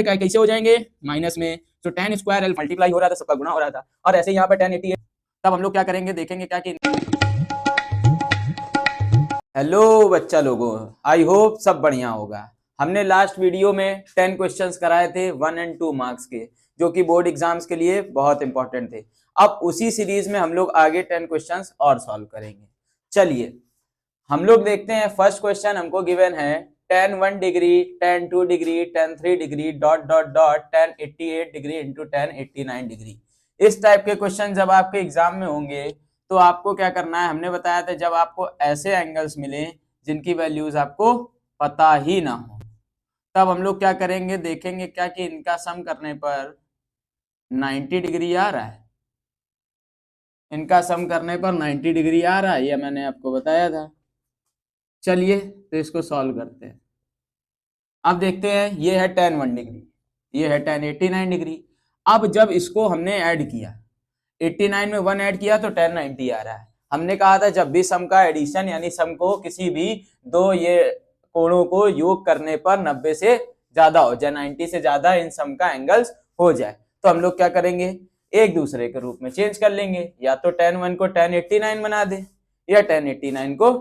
कैसे हो जाएंगे माइनस में, तो tan स्क्वायर एल मल्टीप्लाई हो रहा था, सबका गुना हो रहा था, और ऐसे यहाँ पर tan 88। तब हम लोग क्या करेंगे, देखेंगे क्या कि हेलो बच्चा लोगों, आई होप सब बढ़िया होगा। हमने लास्ट वीडियो में 10 क्वेश्चंस कराए थे 1 और 2 मार्क्स के, जो कि बोर्ड एग्जाम्स के लिए बहुत इंपॉर्टेंट थे। अब उसी सीरीज में हम लोग आगे 10 क्वेश्चंस और सॉल्व करेंगे। चलिए हम लोग देखते हैं। फर्स्ट क्वेश्चन हमको गिवन है tan 1 degree, tan 2 degree, tan 3 degree dot dot dot tan 88 degree into tan 89 degree. इस टाइप के क्वेश्चन जब आपके एग्जाम में होंगे तो आपको क्या करना है, हमने बताया था जब आपको ऐसे एंगल्स मिले जिनकी वैल्यूज आपको पता ही ना हो, तब हम लोग क्या करेंगे, देखेंगे क्या कि इनका सम करने पर 90 डिग्री आ रहा है। इनका सम करने पर 90 डिग्री आ रहा है, ये मैंने आपको बताया था। चलिए तो इसको सॉल्व करते हैं। अब देखते हैं, ये है tan 1 डिग्री, ये है tan 89 डिग्री। अब जब इसको हमने ऐड किया, 89 में 1 ऐड किया तो tan 90 आ रहा है। हमने कहा था जब भी सम का एडिशन यानी सम को किसी भी दो ये कोणों को योग करने पर 90 से ज्यादा हो जाए, 90 से ज्यादा इन सम का एंगल्स हो जाए, तो हम लोग क्या करेंगे, एक दूसरे के रूप में चेंज कर लेंगे। या तो tan 1 को tan 89 बना दे, या tan 89 को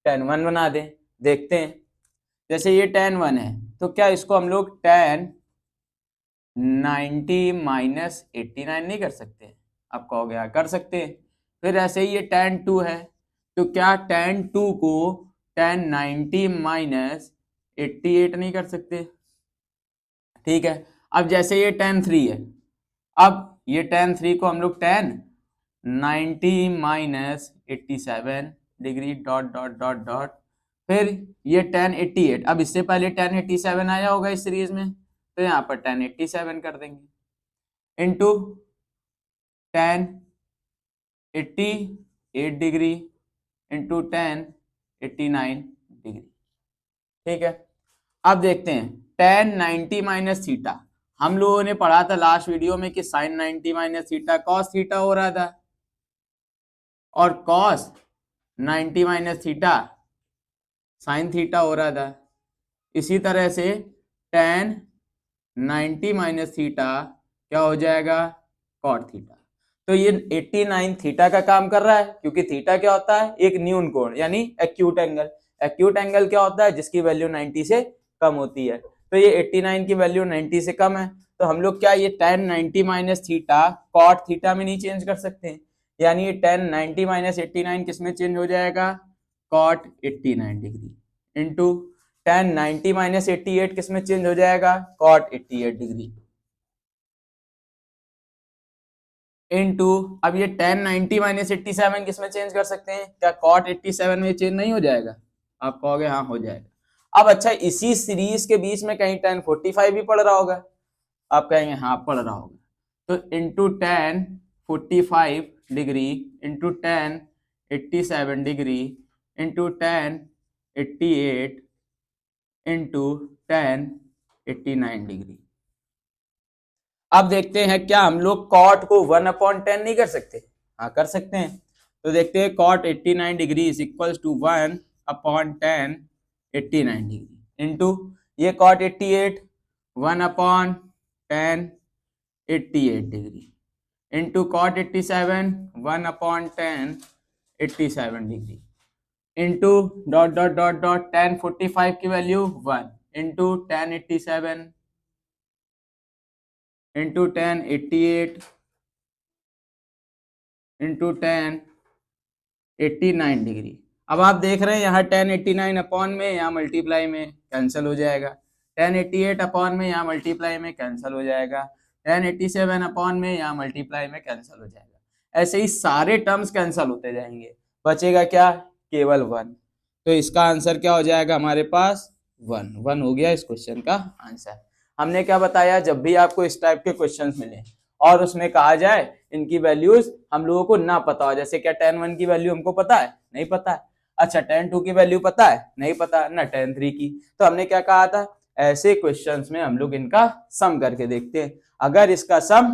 tan 1 बना दे। देखते हैं, जैसे ये tan 1 है तो क्या इसको हम लोग tan 90 माइनस 89 नहीं कर सकते? आप कहोगे हाँ कर सकते हैं। फिर ऐसे ही ये tan 2 है तो क्या tan 2 को tan 90 माइनस 88 नहीं कर सकते? ठीक है। अब जैसे ये tan 3 है, अब ये tan 3 को हम लोग tan 90 minus 87 degree dot dot dot dot, फिर ये tan 88, अब इससे पहले tan 87 आया होगा इस सीरीज में, तो यहाँ पर tan 87 कर देंगे into tan 88 degree into tan 89 degree. ठीक है। अब देखते हैं tan 90 माइनस थीटा, हम लोगों ने पढ़ा था लास्ट वीडियो में कि sin 90 minus theta cos theta हो रहा था, और cos 90 minus theta sin theta हो रहा था। इसी तरह से tan 90 माइनस थीटा क्या हो जाएगा, cot थीटा। तो ये 89 थीटा का काम कर रहा है, क्योंकि थीटा क्या होता है, एक न्यून कोण यानी एक्यूट एंगल। एक्यूट एंगल क्या होता है, जिसकी वैल्यू 90 से कम होती है। तो ये 89 की वैल्यू 90 से कम है, तो हम लोग क्या ये tan 90 minus theta cot theta में नहीं चेंज कर सकते हैं, यानी ये tan 90 माइनस 89 किस में चेंज हो जाएगा, cot 89 degree into tan 90 minus 88 किस में चेंज हो जाएगा, cot 88 डिग्री इनटू, अब ये tan 90 माइनस 87 किस में चेंज कर सकते हैं, क्या cot 87 में चेंज नहीं हो जाएगा? आप कहोगे हाँ हो जाएगा। अब अच्छा, इसी सीरीज के बीच में कहीं tan 45 भी पढ़ रहा होगा, आप कहेंगे हाँ पढ़ रहा होगा, तो into tan 45 degree into tan 87 degree into tan 88 into tan 89 degree. अब देखते हैं क्या हम लोग cot को 1/10 नहीं कर सकते? हाँ कर सकते हैं। तो देखते हैं cot 89 degree is equal to 1/10 89 degree into ये cot 88 1/10 88 degree into cot 87 1/10 87 degree into dot dot dot dot tan 45 की value 1 into tan 87 into tan 88 into tan 89 degree. अब आप देख रहे हैं यहाँ tan 89 अपॉन में, यहाँ मल्टीप्लाई में कैंसिल हो जाएगा, tan 88 अपॉन में यहाँ मल्टीप्लाई में कैंसिल हो जाएगा, tan 87 अपॉन में यहाँ मल्टीप्लाई में कैंसिल हो जाएगा। ऐसे ही सारे टर्म्स कैंसिल होते जाएंगे, बचेगा क्या, केवल 1। तो इसका आंसर क्या हो जाएगा हमारे पास, 1 हो गया इस क्वेश्चन का आंसर। हमने क्या बताया, जब भी आपको इस टाइप के क्वेश्चंस मिले और उसमें कहा जाए इनकी वैल्यूज हम लोगों को ना पता हो, जैसे क्या tan 1 की वैल्यू हमको पता है, नहीं पता है। अच्छा tan 2 की वैल्यू पता है, नहीं पता ना tan 3 की। तो हमने क्या कहा था, ऐसे क्वेश्चंस में हम लोग इनका सम करके देखते हैं। अगर इसका सम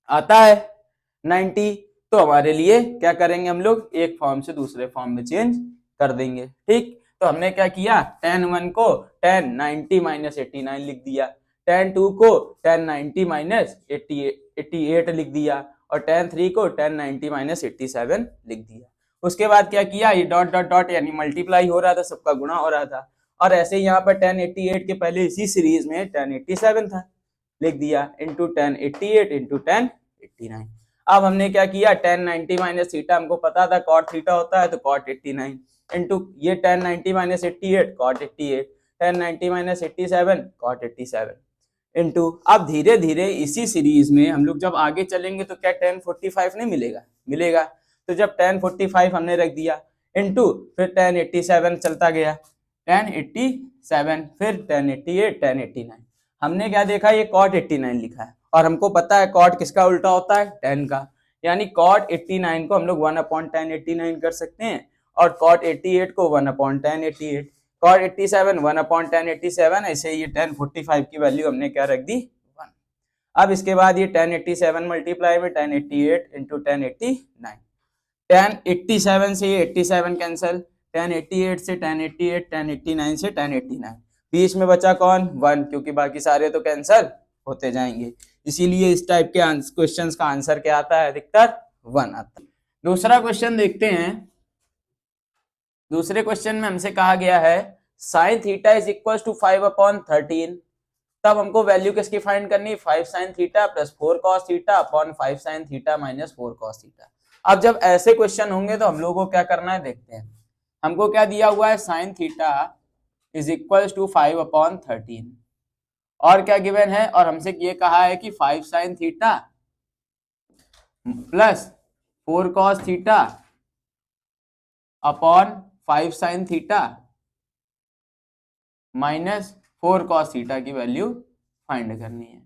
आता है 90 तो हमारे लिए क्या करेंगे, हम लोग एक फॉर्म से दूसरे फॉर्म में चेंज कर देंगे। ठीक, तो हमने क्या किया, tan 1 को tan 90 माइनस 89 लिख दिया, tan 2 को tan 90 माइनस 88 लिख दिया और tan 3 को tan 90 माइनस 87 लिख दिया। उसके बाद क्या किया, ये डॉट डॉट डॉट यानी मल्टीप्लाई हो रहा था, सबका गुणा हो रहा था। और ऐसे ही यहाँ पर tan 88 के पहले इसी सीरीज में tan 87 था, लिख दिया इंटू tan 88 इंटू tan 89। अब हमने क्या किया, tan 90 माइनस थीटा हमको पता था cot थीटा होता है, तो cot 89 इंटू ये tan 90 minus 88 cot 88, tan 90 minus 87 cot 87 into. अब धीरे धीरे इसी सीरीज में हम लोग जब आगे चलेंगे तो क्या tan 45 नहीं मिलेगा, मिलेगा। तो जब tan 45 हमने रख दिया इंटू फिर tan 87 चलता गया, tan 87 फिर tan 88 tan 89। हमने क्या देखा, ये cot 89 लिखा है और हमको पता है cot किसका उल्टा होता है, tan का, यानी cot 89 को हम लोग 1/tan 89 कर सकते हैं और cot 88 को 1/tan 88, cot 87 1/tan 87, ऐसे ये tan 45 की वैल्यू हमने क्या रख दी 1। अब इसके बाद ये tan 87 मल्टीप्लाई में tan 88 इंटू tan 89, tan 87 से ये 87 कैंसिल, tan 88 से tan 88, tan 89 से tan 89, बीच में बचा कौन 1, क्योंकि बाकी सारे तो कैंसिल होते जाएंगे। इसीलिए इस टाइप के क्वेश्चंस का आंसर क्या आता है, अधिकतर 1 आता है। दूसरा क्वेश्चन देखते हैं। दूसरे क्वेश्चन में हमसे कहा गया है sin theta is equal to 5/13। तब हमको वैल्यू किसकी फाइंड करनी, 5 sin theta plus 4 cos theta upon 5 sin theta minus 4 cos theta. अब जब ऐसे क्वेश्चन होंगे तो हम लोगों को क्या करना है, देखते हैं। हमको क्या दिया हुआ है, sin theta is equal to 5/13 और क्या गिवन है, और हमसे ये कहा है कि 5 sin theta plus 4 cos theta upon 5 sin theta minus 4 cos theta की वैल्यू फाइंड करनी है,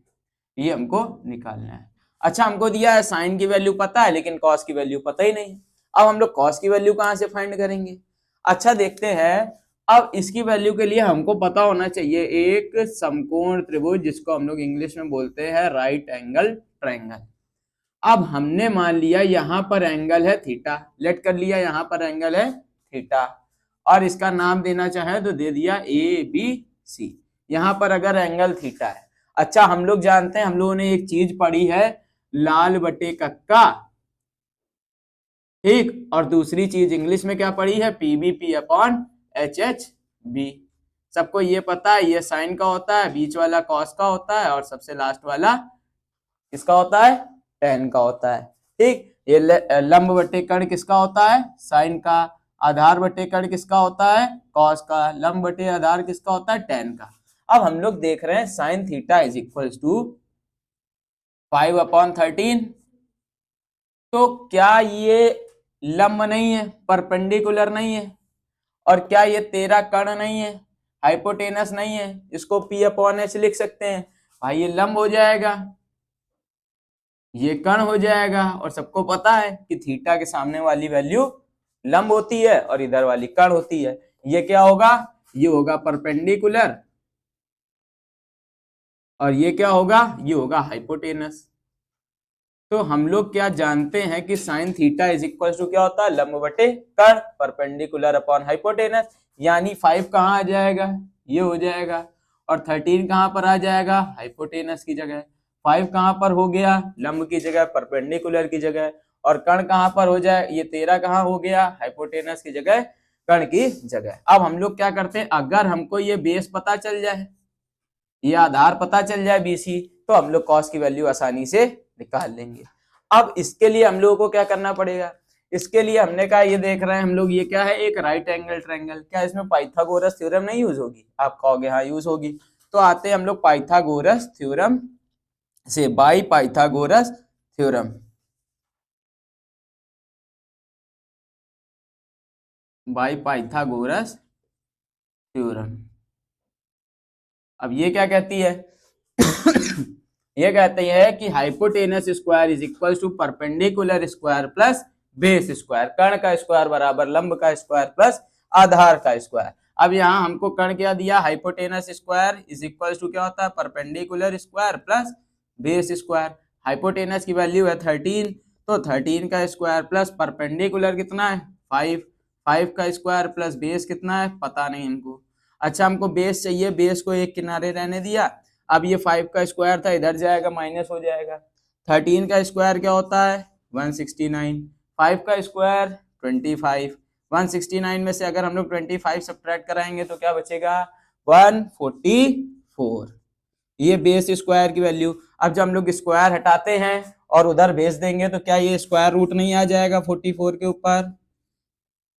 ये हमको निकालना है। अच्छा, हमको दिया है साइन की वैल्यू पता है लेकिन कॉस की वैल्यू पता ही नहीं है। अब हम लोग कॉस की वैल्यू कहां से फाइंड करेंगे। अच्छा देखते हैं, अब इसकी वैल्यू के लिए हमको पता होना चाहिए एक समकोण त्रिभुज, जिसको हम लोग इंग्लिश में बोलते हैं राइट एंगल ट्रायंगल। अब हमने मान लिया यहाँ पर एंगल है थीटा, लेट कर लिया यहाँ पर एंगल है थीटा, और इसका नाम देना चाहे तो दे दिया ABC। यहाँ पर अगर एंगल थीटा है, अच्छा हम लोग जानते हैं, हम लोगों ने एक चीज पढ़ी है लाल बटे कक्का, ठीक, और दूसरी चीज इंग्लिश में क्या पढ़ी है, PBP अपॉन HHB। सबको ये पता है, ये साइन का होता है, बीच वाला कॉस का होता है और सबसे लास्ट वाला किसका होता है, टेन का होता है। ठीक, ये लंब बटे कर्ण किसका होता है, साइन का, आधार बटे कर्ण किसका होता है, कॉस का, लंब बटे आधार किसका होता है, टेन का। अब हम लोग देख रहे हैं sine theta is equal to 5/13, तो क्या ये लंब नहीं है, परपेंडिकुलर नहीं है, और क्या ये तेरा कर्ण नहीं है, हाइपोटेनस नहीं है, इसको P/H लिख सकते हैं। भाई ये लंब हो जाएगा, ये कर्ण हो जाएगा, और सबको पता है कि थीटा के सामने वाली वैल्यू लंब होती है और इधर वाली कर्ण होती है। ये क्या होगा, ये होगा परपेंडिकुलर, और ये क्या होगा, ये होगा हाइपोटेनस। तो हम लोग क्या जानते हैं कि sine theta is equal to क्या होता है, लंब बटे कर्ण, परपेंडिकुलर अपॉन हाइपोटेनस, यानी 5 कहाँ आ जाएगा, ये हो जाएगा, और 13 कहाँ पर आ जाएगा, हाइपोटेनस की जगह। 5 कहाँ पर हो गया, लंब की जगह, परपेंडिकुलर की जगह, और कर्ण कहाँ पर हो जाए, ये 13 कहाँ हो गया, हाइपोटेनस की जगह, कर्ण की जगह। अब हम लोग क्या करते हैं, अगर हमको ये बेस पता चल जाए, ये आधार पता चल जाए BC, तो हम लोग कॉस की वैल्यू आसानी से निकाल लेंगे। अब इसके लिए हम लोगों को क्या करना पड़ेगा, इसके लिए हमने कहा, ये देख रहे हैं हम लोग, ये क्या है, एक राइट एंगल ट्रायंगल। क्या इसमें पाइथागोरस थ्योरम नहीं यूज होगी, आप कहोगे हाँ यूज होगी। तो आते हैं हम लोग पाइथागोरस थ्योरम से, by Pythagoras theorem, by Pythagoras theorem. अब ये क्या कहती है ये कहती है कि hypotenuse square is equal to perpendicular square plus base square, कर्ण का स्क्वायर बराबर लंब का स्क्वायर प्लस आधार का स्क्वायर। अब यहाँ हमको कर्ण क्या दिया, hypotenuse square is equal to क्या होता है, perpendicular square plus base square. Hypotenuse की वैल्यू है 13, तो 13 का स्क्वायर प्लस परपेंडिकुलर कितना है 5, 5 का स्क्वायर प्लस बेस कितना है पता नहीं हमको। अच्छा हमको बेस चाहिए, बेस को एक किनारे रहने दिया, अब ये 5 का स्क्वायर था, इधर जाएगा माइनस हो जाएगा। 13 का स्क्वायर क्या होता है 169, 5 का स्क्वायर 25, 169 में से अगर हम लोग 25 सब्ट्रैक्ट कराएंगे तो क्या बचेगा 144, ये बेस स्क्वायर की वैल्यू। अब जब हम लोग स्क्वायर हटाते हैं और उधर भेज देंगे तो क्या ये स्क्वायर रूट नहीं आ जाएगा 44 के ऊपर,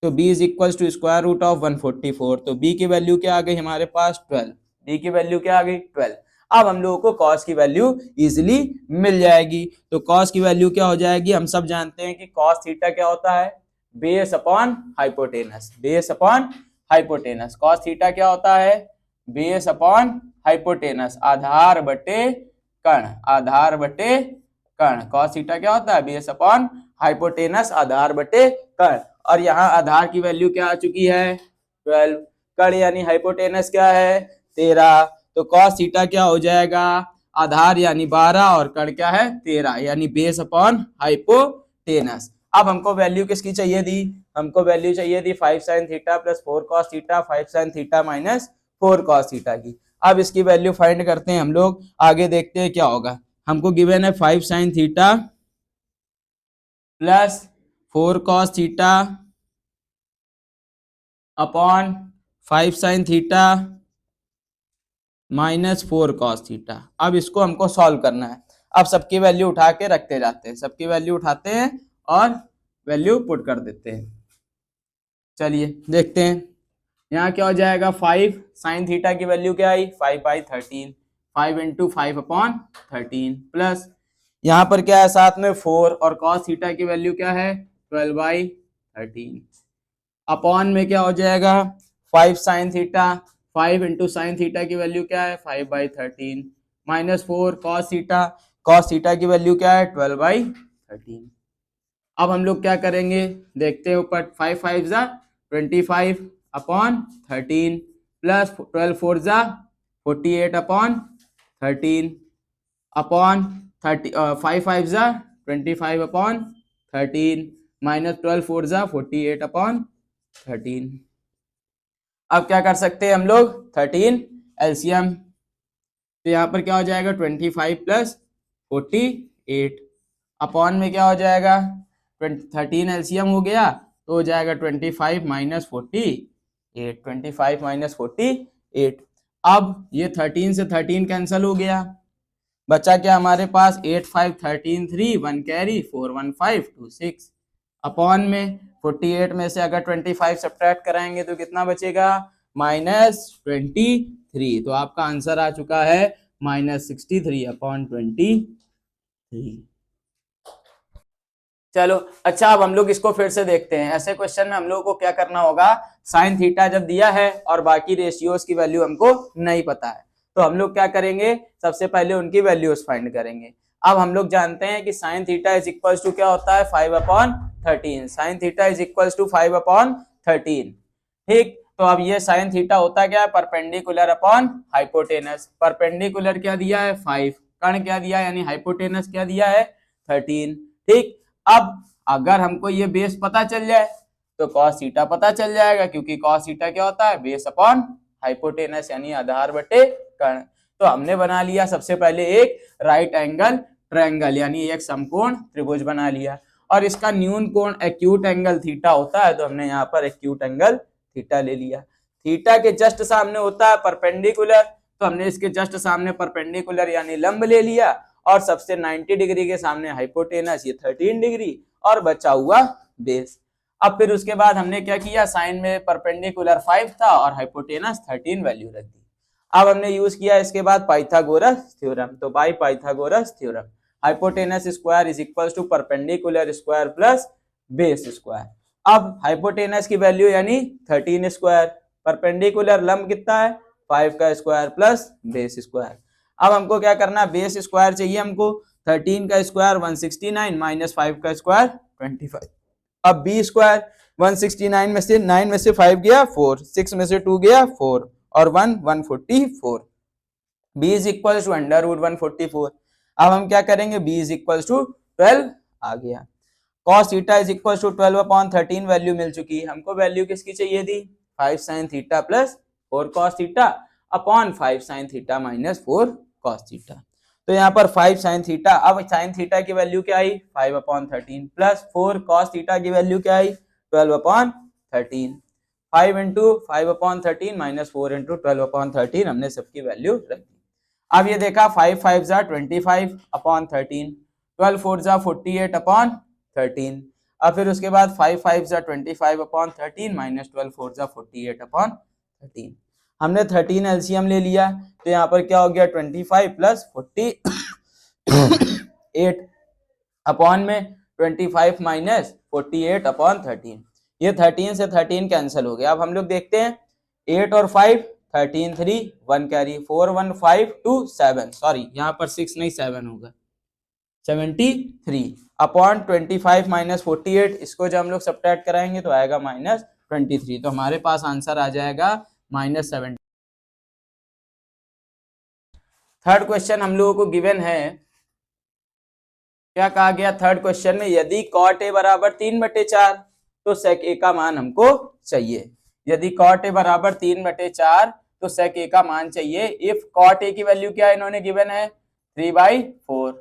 तो b is equal to square root of 144, तो b की वैल्यू क्या आ गई हमारे पास 12, b की वैल्यू क्या आ गई 12। अब हम लोगों को कॉस की वैल्यू इजीली मिल जाएगी, तो कॉस की वैल्यू क्या हो जाएगी, हम सब जानते हैं कि कॉस थीटा क्या होता है base upon hypotenuse, base upon hypotenuse. Cos theta क्या होता है बेस अपॉन हाइपोटेनस, आधार बटे कर्ण, आधार बटे कर्ण। कॉस थीटा क्या होता है बेस अपॉन हाइपोटेनस, आधार बटे कर्ण। और यहाँ आधार की वैल्यू क्या आ चुकी है 12, कर्ण यानी हाइपोटेनस क्या है 13, तो कॉस थीटा क्या हो जाएगा आधार यानी 12 और कर्ण क्या है 13, यानी बेस अपॉन हाइपोटेनस। अब हमको वैल्यू किसकी चाहिए थी, हमको वैल्यू चाहिए थी 5 sin theta plus 4 cos theta, 5 sin theta minus 4 cos theta की। अब इसकी वैल्यू फाइंड करते हैं हम लोग, आगे देखते हैं क्या होगा। हमको गिवन है 5 sin theta plus 4 cos theta upon 5 sin theta minus 4 cos theta. अब इसको हमको सॉल्व करना है। अब सबकी वैल्यू उठा के रखते जाते हैं, सबकी वैल्यू उठाते हैं और वैल्यू पुट कर देते हैं। चलिए देखते हैं यहाँ क्या हो जाएगा 5 sin थीटा की वैल्यू क्या आई 5/13, 5 इंटू 5 अपॉन 13 प्लस यहाँ पर क्या है साथ में 4 और cos थीटा की वैल्यू क्या है 12/13 अपॉन में क्या हो जाएगा 5 sin theta, 5 into sine theta की वैल्यू क्या है 5/13 minus 4 cos theta, cos theta की वैल्यू क्या है 12/13। अब हम लोग क्या करेंगे देखते हैं ऊपर 5 5 जा 25 अपॉन 13 प्लस 12 4 जा 48 अपॉन 13 अपॉन 5 5 जा 25 अपॉन 13 माइनस 12 4 जा 48 अपॉन 13। अब क्या कर सकते हैं हम लोग 13 एलसीएम, तो यहाँ पर क्या हो जाएगा 25 प्लस 48 अपॉन में क्या हो जाएगा 13 एलसीएम हो गया तो हो जाएगा 25 माइनस 48, 25 माइनस 48। अब ये 13 से 13 कैंसिल हो गया, बचा क्या हमारे पास 8 5 13 3 1 कैरी 4 1 5 2 6 अपॉन में 48 में से अगर 25 सब्ट्रैक्ट कराएंगे तो कितना बचेगा -23, तो आपका आंसर आ चुका है -63 अपॉन 23। चलो अच्छा, अब हम लोग इसको फिर से देखते हैं। ऐसे क्वेश्चन में हम लोगों को क्या करना होगा, साइन थीटा जब दिया है और बाकी रेशियोज की वैल्यू हमको नहीं पता है तो हम लोग क्या करेंगे सबसे पहले उनकी वैल्यूज फाइंड करेंगे। अब हम लोग जानते हैं कि sine theta is equal to क्या होता है 5/13, sine theta is equal to 5/13। ठीक, तो अब ये साइन थीटा होता क्या है परपेंडिकुलर अपॉन हाइपोटेनस। परपेंडिकुलर क्या दिया है 5, कर्ण क्या दिया है यानी हाइपोटेनस क्या दिया है 13। ठीक, अब अगर हमको ये बेस पता चल जाए तो cos थीटा पता चल जाएगा, क्योंकि cos थीटा क्या होता है बेस अपॉन हाइपोटेनस यानी आधार बटे कर्ण। तो हमने बना लिया सबसे पहले एक राइट एंगल ट्रायंगल यानी एक समकोण त्रिभुज बना लिया, और इसका न्यून कोण एक्यूट एंगल थीटा होता है तो हमने यहाँ पर एक्यूट एंगल थीटा ले लिया। थीटा के जस्ट सामने होता है परपेंडिकुलर, तो हमने इसके जस्ट सामने परपेंडिकुलर यानी लंब ले लिया, और सबसे 90 डिग्री के सामने हाइपोटेनस ये 13 डिग्री और बचा हुआ बेस। अब फिर उसके बाद हमने क्या किया, साइन में परपेंडिकुलर 5 था और हाइपोटेनस 13 वैल्यू रख दी। अब हमने यूज किया इसके बाद पाइथागोरस थ्योरम, तो by Pythagoras theorem hypotenuse square is equal to perpendicular square plus base square. अब हाइपोटेनस की वैल्यू यानी 13 स्क्वायर, परपेंडिकुलर लंब कितना है 5 का स्क्वायर प्लस बेस स्क्वायर। अब हमको क्या करना है बेस स्क्वायर चाहिए हमको, 13 का स्क्वायर 169 माइनस 5 का स्क्वायर 25। अब बी स्क्वायर 169 में से 9 में से 5 गया 4, 6 में से 2 गया 4 और 1 144, b इज इक्वल टू √144। अब हम क्या करेंगे b इज इक्वल टू 12 आ गया। cos theta is equal to 12/13 value मिल चुकी है। हमको वैल्यू किसकी चाहिए थी 5 sin theta plus 4 cos theta upon 5 sin theta minus 4 cos theta. तो यहाँ पर 5 साइन थीटा, अब साइन थीटा की वैल्यू क्या आई 5/13 प्लस 4 कॉस थीटा की वैल्यू क्या आई 12/13। 5 इंटू 5/13 माइनस 4 इंटू 12/13 हमने सबकी वैल्यू रख दी। अब ये देखा 5 5 जा 25/13, 12 4 जा 48/13। अब फिर उसके बाद 5 5 जा 25/13 माइनस 12 4 जा 48/13। हमने 13 एलसीएम ले लिया, तो यहाँ पर क्या हो गया 25 प्लस 48 अपॉन में 25 माइनस 48/13। ये 13 से 13 कैंसिल हो गया। अब हम लोग देखते हैं 8 और 5 13 3 1 कैरी 4 1 5 2 7, सॉरी यहाँ पर 6 नहीं 7 होगा 73 अपॉन 25 माइनस 48, इसको जब हम लोग सब्ट्रैक्ट कराएंगे तो आएगा -23। तो हमारे पास आंसर आ जाएगा -70। थर्ड क्वेश्चन हम लोगों को गिवन है, क्या कहा गया थर्ड क्वेश्चन में, यदि कॉट ए बराबर 3/4 तो सेक ए का मान हमको चाहिए। यदि कॉट ए बराबर 3/4 तो सेक ए का मान चाहिए। इफ कॉट ए की वैल्यू क्या है इन्होंने गिवन है 3/4,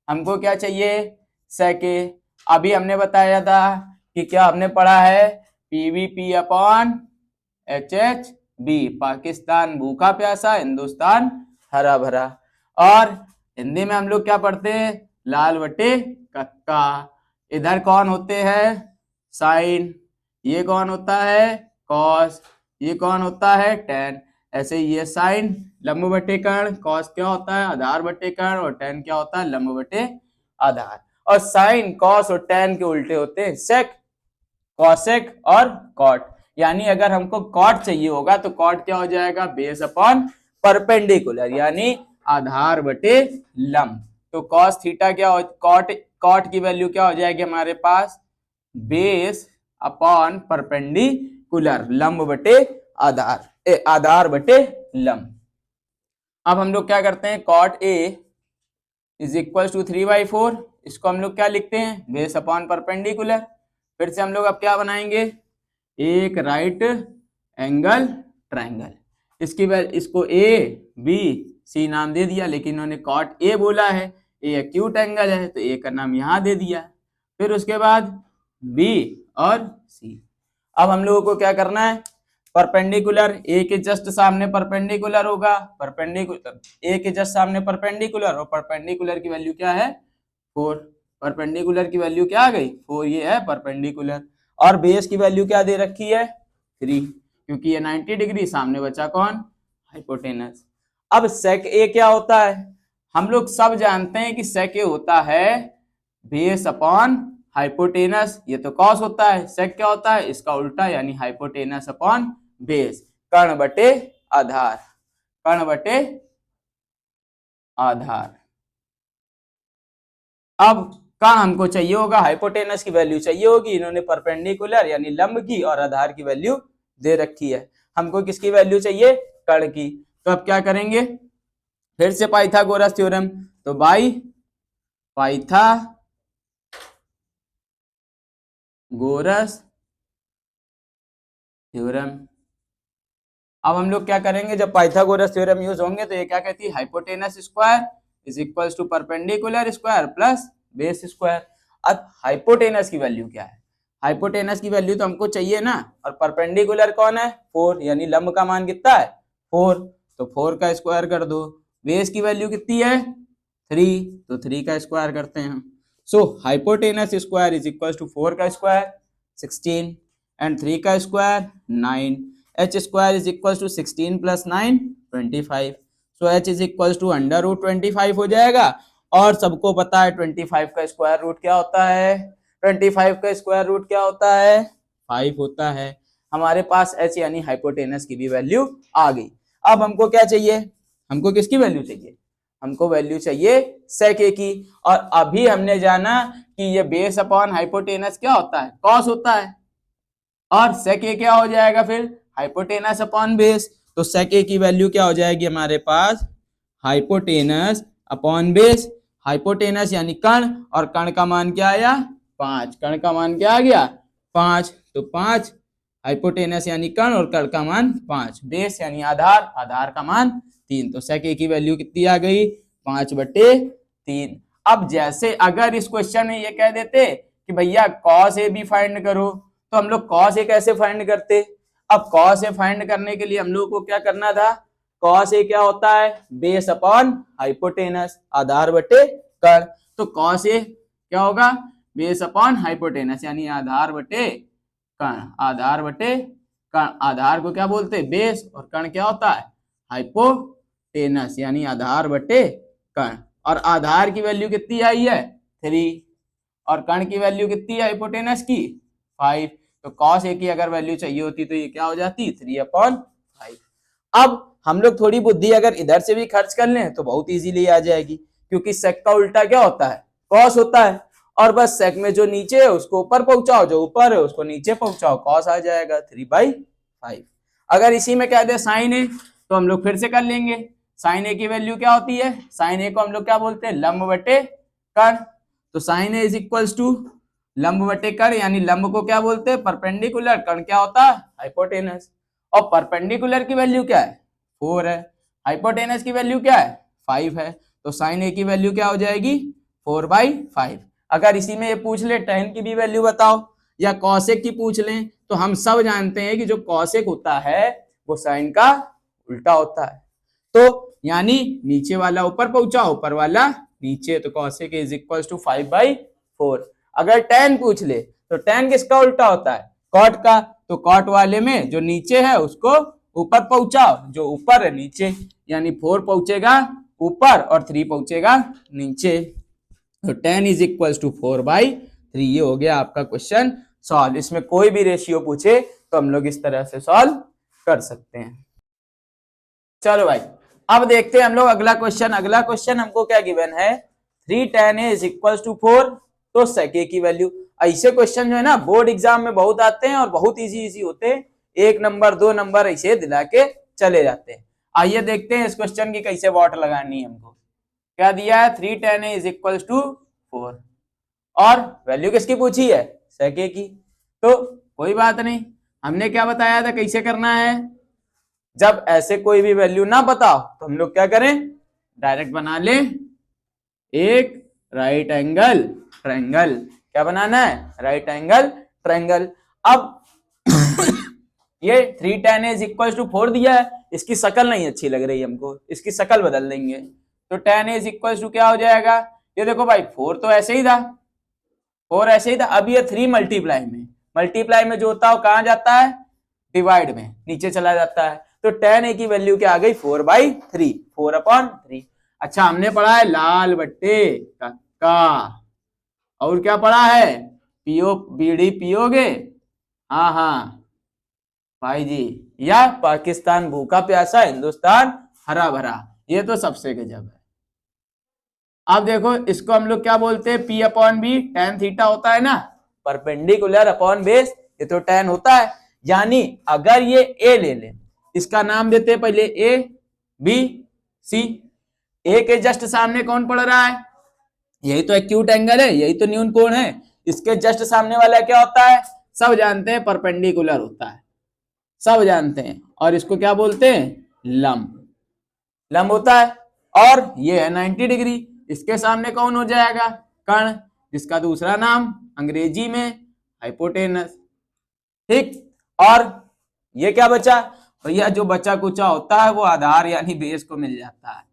हमको क्या चाहिए सेक ए। अभी हमने बताया था कि क्या हमने पढ़ा है PVP अपॉन HHB, पाकिस्तान भूखा प्यासा हिंदुस्तान हरा भरा। और हिंदी में हम लोग क्या पढ़ते हैं लाल बटे कक्का। इधर कौन होते हैं साइन, ये कौन होता है कॉस, ये कौन होता है टेन। ऐसे ये साइन लंब बटे कर्ण, कॉस क्या होता है आधार बटे कर्ण और टेन क्या होता है लंब बटे आधार। और साइन कॉस और टेन के उल्टे होते हैं सेक, कॉसेक और कॉट। यानी अगर हमको कॉट चाहिए होगा तो कॉट क्या हो जाएगा बेस अपॉन परपेंडिकुलर, यानी आधार बटे लंब। तो कॉस थीटा क्या हो, कॉट की वैल्यू क्या हो जाएगी हमारे पास बेस अपॉन परपेंडिकुलर, लंब बटे आधार, आधार बटे लंब। अब हम लोग क्या करते हैं cot A is equal to 3/4, इसको हम लोग क्या लिखते हैं बेस अपॉन परपेंडिकुलर। फिर से हम लोग अब क्या बनाएंगे एक राइट एंगल ट्रायंगल, इसको ABC नाम दे दिया, लेकिन इन्होंने कॉट ए बोला है, ए एक्यूट एंगल है तो ए का नाम यहां दे दिया। फिर उसके बाद B और C। अब हम लोगों को क्या करना है परपेंडिकुलर, ए के जस्ट सामने परपेंडिकुलर होगा, परपेंडिकुलर ए के जस्ट सामने परपेंडिकुलर, और परपेंडिकुलर की वैल्यू क्या है 4, परपेंडिकुलर की वैल्यू क्या आ गई 4, ये है परपेंडिकुलर। और बेस की वैल्यू क्या दे रखी है 3, क्योंकि ये 90 डिग्री, सामने बचा कौन हाइपोटेनस। अब सेक ए क्या होता है, हम लोग सब जानते हैं कि सेक ए होता है बेस अपॉन हाइपोटेनस, ये तो कॉस होता है। सेक क्या होता है इसका उल्टा, यानी हाइपोटेनस अपॉन बेस, कर्ण बटे आधार, कर्ण बटे आधार। अब कर्ण हमको चाहिए होगा, हाइपोटेनस की वैल्यू चाहिए होगी, इन्होंने परपेंडिकुलर यानी लंब की और आधार की वैल्यू दे रखी है। हमको किसकी वैल्यू चाहिए कर्ण की। तो अब क्या करेंगे फिर से पाइथागोरस थ्योरम, तो बाई पाइथागोरस थ्योरम। अब हम लोग क्या करेंगे जब पाइथागोरस थ्योरम यूज होंगे तो ये क्या कहती है hypotenuse square is equal to perpendicular square plus base square. अब हाइपोटेनस की वैल्यू क्या है, हाइपोटेनस की वैल्यू तो हमको चाहिए ना, और परपेंडिकुलर कौन है 4, यानी लंब का मान कितना है 4, तो 4 का स्क्वायर कर दो। बेस की वैल्यू कितनी है 3, तो 3 का स्क्वायर करते हैं हम। So hypotenuse square is equal to 4 का स्क्वायर 16 एंड 3 का square 9, h square is equal to 16 plus 9 25। So h is equal to √25 हो जाएगा। और सबको पता है 25 का स्क्वायर रूट क्या होता है, 25 का स्क्वायर रूट क्या होता है 5 होता है। हमारे पास h यानी हाइपोटेनस की भी वैल्यू आ गई। अब हमको क्या चाहिए, हमको किसकी वैल्यू चाहिए, हमको वैल्यू चाहिए सेक ए की। और अभी हमने जाना कि ये बेस अपॉन हाइपोटेनस क्या होता है कॉस होता है, और सेक ए क्या हो जाएगा फिर हाइपोटेनस अपॉन बेस। तो सेक ए की वैल्यू क्या हो जाएगी हमारे पास हाइपोटेनस अपॉन बेस, हाइपोटेनस यानी कर्ण, और कर्ण का मान क्या आया 5, कर्ण का मान क्या आ गया 5, तो 5 हाइपोटेनस यानी कर्ण और कर्ण का मान 5, बेस यानी आधार, आधार का मान 3। तो sec a की वैल्यू कितनी आ गई 5/3। अब जैसे अगर इस क्वेश्चन में ये कह देते कि भैया cos a भी फाइंड करो, तो हम लोग cos a कैसे फाइंड करते। अब cos a फाइंड करने के लिए हम लोग को क्या करना था, cos a क्या होता है बेस अपॉन हाइपोटेनस, आधार बटे कर्ण। तो cos a क्या होगा बेस अपॉन हाइपोटेनस यानी आधार बटे कर्ण, आधार बटे कर्ण। आधार को क्या बोलते हैं बेस, और कर्ण क्या होता है हाइपोटेनस यानी आधार बटे कर्ण। और आधार की वैल्यू कितनी आई है 3 और कर्ण की वैल्यू कितनी है हाइपोटेनस की 5। तो cos a की अगर वैल्यू चाहिए होती तो ये क्या हो जाती 3/5। अब हम लोग थोड़ी बुद्धि अगर इधर से भी खर्च कर लें तो बहुत इजीली आ जाएगी, क्योंकि sec का उल्टा क्या होता है cos होता है, और बस sec में जो नीचे है उसको ऊपर पहुंचाओ, जो ऊपर है उसको नीचे पहुंचाओ, cos आ जाएगा 3/5। अगर इसी में कह दे sin a तो हम लोग फिर से कर लेंगे। sin a की वैल्यू क्या होती है, sin a को हम लोग क्या बोलते हैं लंब बटे कर्ण। तो sin a is equals to लंब बटे कर्ण, यानी लंब को क्या बोलते हैं परपेंडिकुलर, कर्ण क्या होता है हाइपोटेनस। और परपेंडिकुलर की वैल्यू क्या है 4 है, हाइपोटेनस की वैल्यू क्या है 5 है। तो sin a की वैल्यू क्या हो जाएगी 4/5। अगर इसी में ये पूछ ले tan की भी वैल्यू बताओ या cosec की पूछ लें, तो हम सब जानते हैं कि जो cosec होता है वो sin का उल्टा होता है। तो यानी नीचे वाला ऊपर पहुंचाओ, ऊपर वाला नीचे। तो cosec इज इक्वल टू 5/4। अगर tan पूछ ले तो tan किसका उल्टा होता है cot का। तो cot वाले में जो नीचे है उसको ऊपर पहुंचाओ, जो ऊपर है नीचे, यानी 4 पहुंचेगा ऊपर और 3 पहुंचेगा नीचे। तो tan इज इक्वल टू 4/3। ये हो गया आपका क्वेश्चन सॉल्व। इसमें कोई भी रेशियो पूछे तो हम लोग इस तरह से सॉल्व कर सकते हैं। चलो भाई अब देखते हैं हम लोग अगला क्वेश्चन। अगला क्वेश्चन हमको क्या गिवन है 3 tan a is equal to 4। तो sec a की वैल्यू। ऐसे क्वेश्चन जो है ना बोर्ड एग्जाम में बहुत आते हैं और बहुत इजी होते हैं, 1 नंबर 2 नंबर ऐसे दिला के चले जाते हैं। आइए देखते हैं इस क्वेश्चन की कैसे वॉट लगानी है। हमको क्या दिया है 3 tan a is equal to 4 और वैल्यू किसकी पूछी है sec a की। तो कोई बात नहीं, हमने क्या बताया था कैसे करना है, जब ऐसे कोई भी वैल्यू ना बताओ तो हम लोग क्या करें डायरेक्ट बना ले एक राइट एंगल ट्रायंगल। क्या बनाना है राइट एंगल ट्रायंगल। अब ये 3 tan a is equal to 4 दिया है, इसकी शक्ल नहीं अच्छी लग रही हमको, इसकी शक्ल बदल देंगे। तो tan a is equal to क्या हो जाएगा, ये देखो भाई 4 तो ऐसे ही था, 4 ऐसे ही था। अब ये 3 मल्टीप्लाई में जो होता है कहां जाता है डिवाइड में, नीचे चला जाता है। तो tan a की वैल्यू क्या आ गई 4/3, 4/3। अच्छा हमने पढ़ा है लाल बट्टे कक्का, और क्या पढ़ा है पियो बीड़ी पियोगे, हाँ भाई जी, या पाकिस्तान भूखा प्यासा हिंदुस्तान हरा भरा, ये तो सबसे गजब है। अब देखो इसको हम लोग क्या बोलते हैं P/B, tan थीटा होता है ना, परपेंडिकुलर अपॉन बेस, ये तो tan होता है। यानी अगर ये A ले ले, इसका नाम देते हैं पहले A B C। A के जस्ट सामने कौन पड़ रहा है, यही तो एक्यूट एंगल है, यही तो न्यून कोण है। इसके जस्ट सामने वाला क्या होता है सब जानते हैं परपेंडिकुलर होता है, सब जानते हैं। और इसको क्या बोलते हैं लंब होता है। और ये है 90 डिग्री, इसके सामने कौन हो जाएगा कर्ण, जिसका दूसरा नाम अंग्रेजी में हाइपोटेनस। ठीक, और ये क्या बचा भैया, जो बचा कुचा होता है वो आधार यानी बेस को मिल जाता है।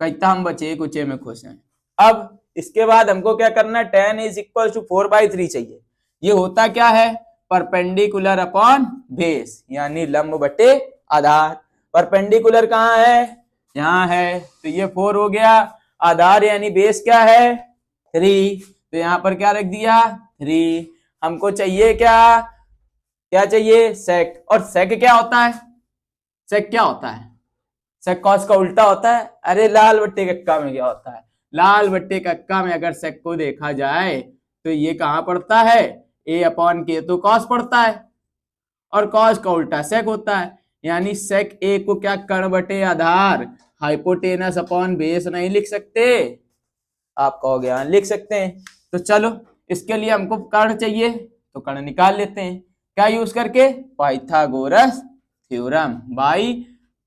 कहता हम बचे कुचे में खुश हैं। अब इसके बाद हमको क्या करना है tan इज इक्वल टू 4/3 चाहिए। ये होता क्या है परपेंडिकुलर अपॉन बेस, यानी लंब बटे आधार। परपेंडिकुलर कहाँ है यहाँ है, तो ये 4 हो गया। आधार यानी बेस क्या है 3, तो यहाँ पर क्या रख दिया 3। हमको चाहिए क्या चाहिए sec, और sec क्या होता है, sec क्या होता है sec cos का उल्टा होता है। अरे लाल बट्टे कक्का में क्या होता है, लाल बट्टे कक्का में अगर sec को देखा जाए तो ये कहां पड़ता है A/K, तो cos पड़ता है, और cos का उल्टा sec होता है। यानी sec A को क्या कर्ण बटे आधार हाइपोटेनस अपॉन बेस नहीं लिख सकते, आप कहोगे हाँ लिख सकते हैं। तो चलो इसके लिए हमको कर्ण चाहिए, तो कर्ण निकाल लेते हैं। क्या यूज करके पाइथागोरस थ्योरम, बाय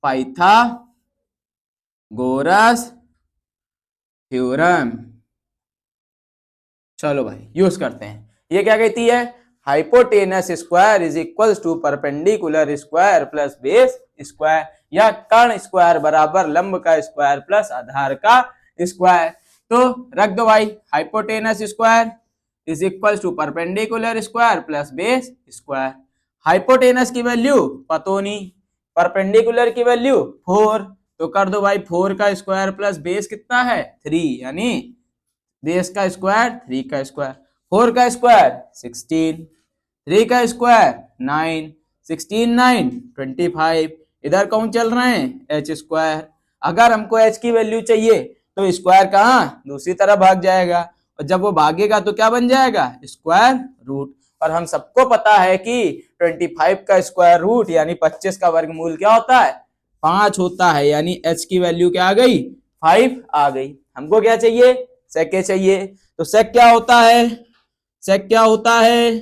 पाइथागोरस गोरस थ्योरम। चलो भाई यूज करते हैं। ये क्या कहती है, hypotenuse square is equal to perpendicular square plus base square, या कर्ण स्क्वायर बराबर लंब का स्क्वायर प्लस आधार का स्क्वायर। तो रख दो भाई, hypotenuse square is equal to perpendicular square plus base square. Hypotenuse की वैल्यू पतो नहीं, परपेंडिकुलर की वैल्यू 4, तो कर दो भाई 4 का स्क्वायर प्लस बेस कितना है 3, यानी बेस का स्क्वायर 3 का स्क्वायर, 4 का स्क्वायर 16, 3 का स्क्वायर 9, 16 9 25। इधर कौन चल रहे हैं एच स्क्वायर। अगर हमको एच की वैल्यू चाहिए तो स्क्वायर कहाँ दूसरी तरफ भाग जाएगा, और जब वो भागेगा तो क्या बन जाएगा स्क्वायर रूट। और हम सबको पता है कि 25 का स्क्वायर रूट यानी 25 का वर्गमूल क्या होता है 5 होता है, यानी एच की वैल्यू क्या आ गई 5 आ गई। हमको क्या चाहिए सेक चाहिए, तो सेक क्या होता है, सेक क्या होता है,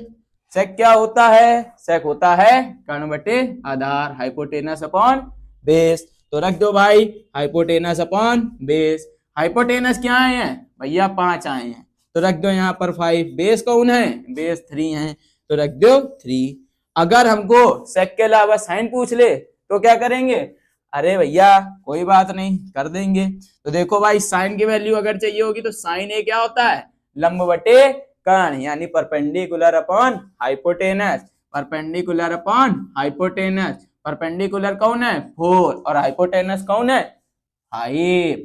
सेक क्या होता है, सेक होता है कर्ण बटे आधार, हाइपोटेनस अपॉन बेस। तो रख दो भाई हाइपोटेनस अपॉन बेस। हाइपोटेनस क्या आए हैं भैया 5 आए हैं, तो रख दो यहाँ पर 5। बेस कौन है बेस 3 है, तो रख दो 3। अगर हमको सेक के अलावा साइन पूछ ले तो क्या करेंगे, अरे भैया कोई बात नहीं कर देंगे। तो देखो भाई साइन की वैल्यू अगर चाहिए होगी तो साइन ए क्या होता है लंब बटे कर्ण, यानी perpendicular upon hypotenuse, perpendicular upon hypotenuse. Perpendicular कौन है 4 और हाइपोटेनस कौन है 5।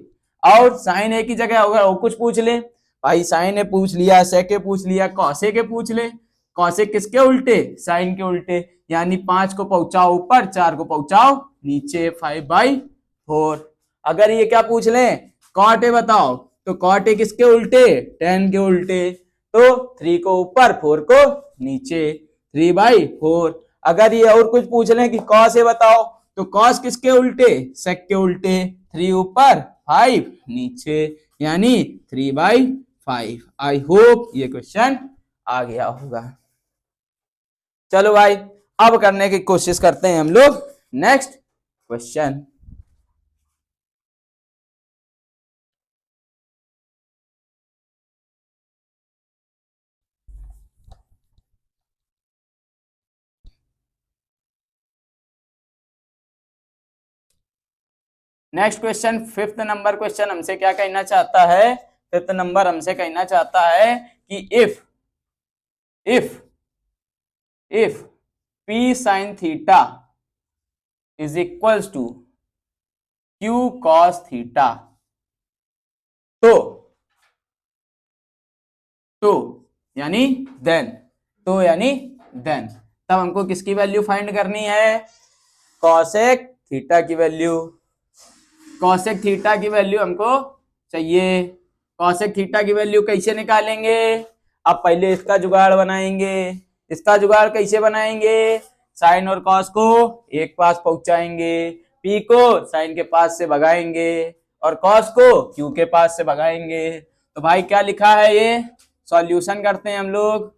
और साइन ए की जगह अगर और कुछ पूछ ले, भाई साइन ए पूछ लिया, सेक ए पूछ लिया, कॉसेक के पूछ ले। कॉसेक किसके उल्टे साइन के उल्टे, यानी 5 को पहुंचाओ ऊपर 4 को पहुंचाओ नीचे 5/4। अगर ये क्या पूछ ले कॉट ए बताओ, तो कॉट ए किसके उल्टे 10 के उल्टे, तो 3 को ऊपर 4 को नीचे 3/4। अगर ये और कुछ पूछ लें कि कॉस ए बताओ, तो कॉस किसके उल्टे सेक के उल्टे, 3 ऊपर 5 नीचे, यानी 3/5। आई होप ये क्वेश्चन आ गया होगा। चलो भाई अब करने की कोशिश करते हैं हम लोग next question. Next question 5th number question हमसे क्या कहना चाहता है, 5th नंबर हमसे कहना चाहता है कि if p sin theta is equals to q cos theta, तो यानी देन, तो यानी देन, तब हमको किसकी वैल्यू फाइंड करनी है कॉसेक थीटा की वैल्यू। कॉसेक थीटा की वैल्यू हमको चाहिए। कॉसेक थीटा की वैल्यू कैसे निकालेंगे, अब पहले इसका जुगाड़ बनाएंगे। इसका जुगाड़ कैसे बनाएंगे, साइन और कॉस को एक पास पहुंचाएंगे, पी को साइन के पास से भगाएंगे और कॉस को क्यू के पास से भगाएंगे। तो भाई क्या लिखा है ये, सॉल्यूशन करते हैं हम लोग।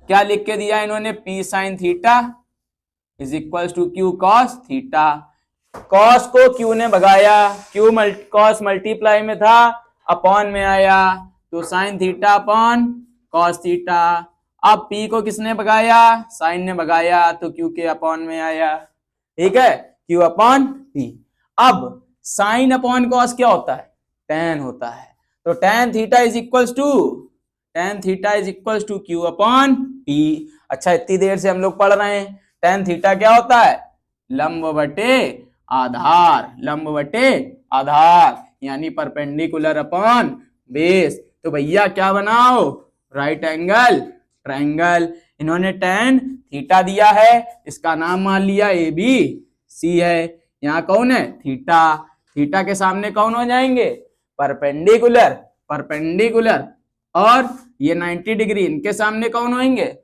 क्या लिख के दिया इन्होंने, P sine theta is equal to Q cos theta. Cos को क्यू ने भगाया, क्यू कॉस मल्टीप्लाई में था अपॉन में आया, तो sign theta upon cos theta. अब पी को किसने भगाया साइन ने भगाया, तो क्यू के अपॉन में आया। ठीक है क्यू अपॉन पी। अब साइन अपॉन कॉस क्या होता है टेन होता है, तो tan theta is equal to Q upon P. अच्छा इतनी देर से हम लोग पढ़ रहे हैं टेन थीटा क्या होता है लंब बटे आधार, लंब बटे आधार यानी परपेंडिकुलर अपॉन बेस। तो भैया क्या बनाओ राइट एंगल ट्रायंगल। इन्होंने टेन थीटा दिया है, इसका नाम मान लिया ए बी सी है। यहाँ कौन है थीटा, थीटा के सामने कौन हो जाएंगे परपेंडिकुलर, परपेंडिकुलर, और ये 90 डिग्री इनके सामने कौन होंगे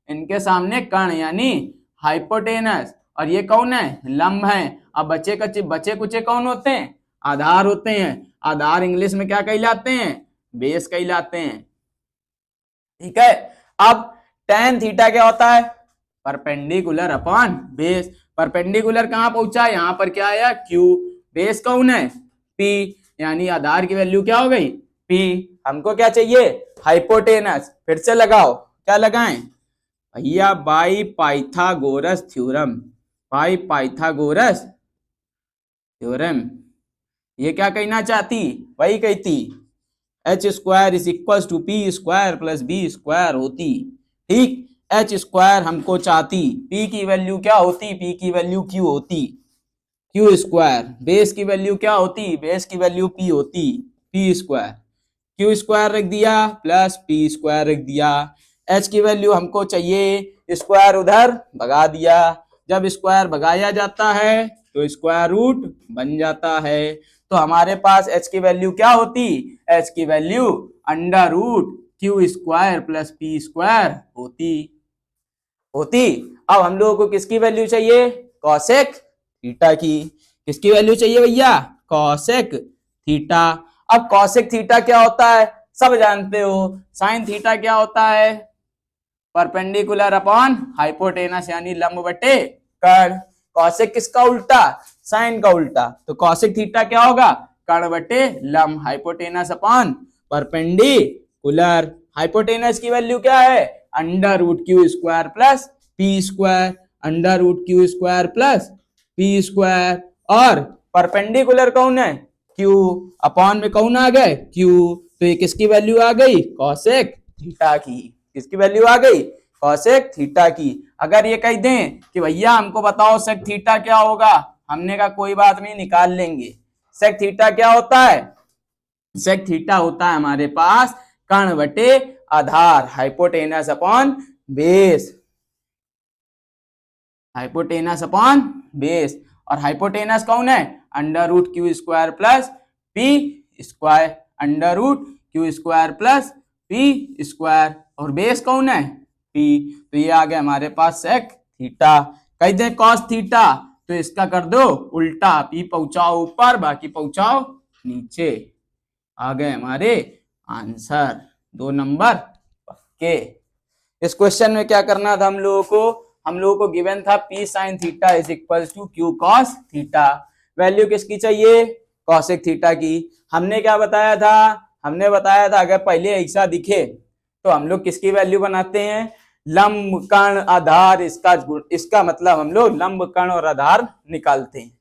इनके सामने कर्ण यानी हाइपोटेनस, और ये कौन है लंब है। अब बचे कुचे कौन होते हैं आधार होते हैं। आधार इंग्लिश में क्या कहलाते हैं बेस कहलाते हैं। ठीक है अब टेन थीटा क्या होता है परपेंडिकुलर अपॉन बेस। परपेंडिकुलर कहाँ पहुंचा, यहाँ पर क्या आया Q, बेस कौन है P, यानी आधार की वैल्यू क्या हो गई P। हमको क्या चाहिए हाइपोटेनस, फिर से लगाओ, क्या लगाएं भैया, by Pythagoras theorem, by Pythagoras theorem. ये क्या कहना चाहती, वही कहती H square is equal to P square plus B square होती, ठीक। एच स्क्वायर हमको चाहती, पी की वैल्यू क्या होती, पी की वैल्यू क्यू होती, क्यू स्क्वायर, बेस की वैल्यू क्या होती, बेस की वैल्यू पी होती, पी स्क्वायर, क्यू स्क्वायर रख दिया प्लस पी स्क्वायर रख दिया। एच की वैल्यू हमको चाहिए, स्क्वायर उधर भगा दिया, जब स्क्वायर भगाया जाता है तो स्क्वायर रूट बन जाता है, तो हमारे पास एच की वैल्यू क्या होती, एच की value under root Q square plus P square होती। अब हम लोगों को किसकी वैल्यू चाहिए, कॉसेक थीटा की, किसकी वैल्यू चाहिए भैया, कॉसेक थीटा। अब कॉसेक थीटा क्या होता है, सब जानते हो, साइन थीटा क्या होता है, परपेंडिकुलर अपॉन हाइपोटेनस यानी लंब बटे कर्ण। कॉसेक किसका उल्टा, साइन का उल्टा, तो कॉसेक थीटा क्या होगा, कर्ण बटे लंब, हाइपोटेनस अपॉन परपेंडिकुलर। हाइपोटेनस की वैल्यू क्या है, under root Q square plus P square, under root Q square plus P square, और परपेंडिकुलर कौन है क्यू, अपॉन में कौन आ गए क्यू, तो ये किसकी वैल्यू आ गई, कॉसेक थीटा की, किसकी वैल्यू आ गई, कॉसेक थीटा की। अगर ये कह दें कि भैया हमको बताओ सेक थीटा क्या होगा, हमने कहा कोई बात नहीं निकाल लेंगे। सेक थीटा क्या होता है, सेक थीटा होता है हमारे पास कर्ण बटे आधार, hypotenuse upon base, hypotenuse upon base, और हाइपोटेनस कौन है, under root Q square plus P square, under root Q square plus P square, और बेस कौन है पी, तो ये आ गया हमारे पास सेक थीटा। कह दे कॉस थीटा, तो इसका कर दो उल्टा, पी पहुंचाओ ऊपर बाकी पहुंचाओ नीचे, आ गए हमारे आंसर, 2 नंबर पक्के। इस क्वेश्चन में क्या करना था हम लोगों को गिवन था P sine theta is equal to Q cos theta, value किसकी चाहिए, कॉसेक थीटा की। हमने क्या बताया था, हमने बताया था अगर पहले ऐसा दिखे तो हम लोग किसकी वैल्यू बनाते हैं, लंब कर्ण आधार, इसका मतलब हम लोग लंब कर्ण और आधार निकालते हैं।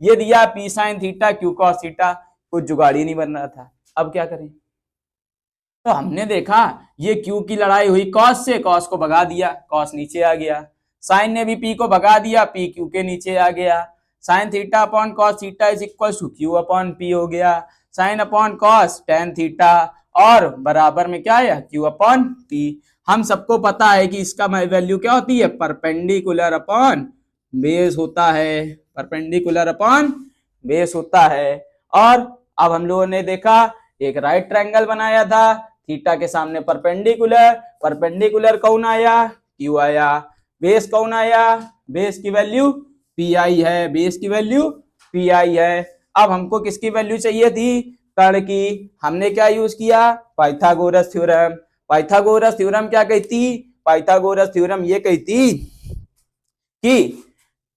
ये दिया P sine theta Q cos theta, कुछ जुगाड़ी नहीं बन रहा था, अब क्या करें, तो हमने देखा ये क्यू की लड़ाई हुई कॉस से, कॉस को भगा दिया, कॉस नीचे आ गया, साइन ने भी पी को भगा दिया, पी क्यू के नीचे आ गया, sine theta upon cos theta is equal to Q upon P हो गया, sine upon cos tan theta, और बराबर में क्या है क्यू अपॉन पी। हम सबको पता है कि इसका वैल्यू क्या होती है, परपेंडिकुलर अपॉन बेस होता है, परपेंडिकुलर अपॉन बेस होता है। और अब हम लोगों ने देखा एक राइट ट्रायंगल बनाया था, थीटा के सामने परपेंडिकुलर, परपेंडिकुलर कौन आया क्यू आया, बेस कौन आया, बेस की वैल्यू पी आई है, बेस की वैल्यू पी आई है। अब हमको किसकी वैल्यू चाहिए थी, कर्ण की, हमने क्या यूज किया, पाइथागोरस थ्योरम। पाइथागोरस थ्योरम क्या कहती, पाइथागोरस थ्योरम ये कहती कि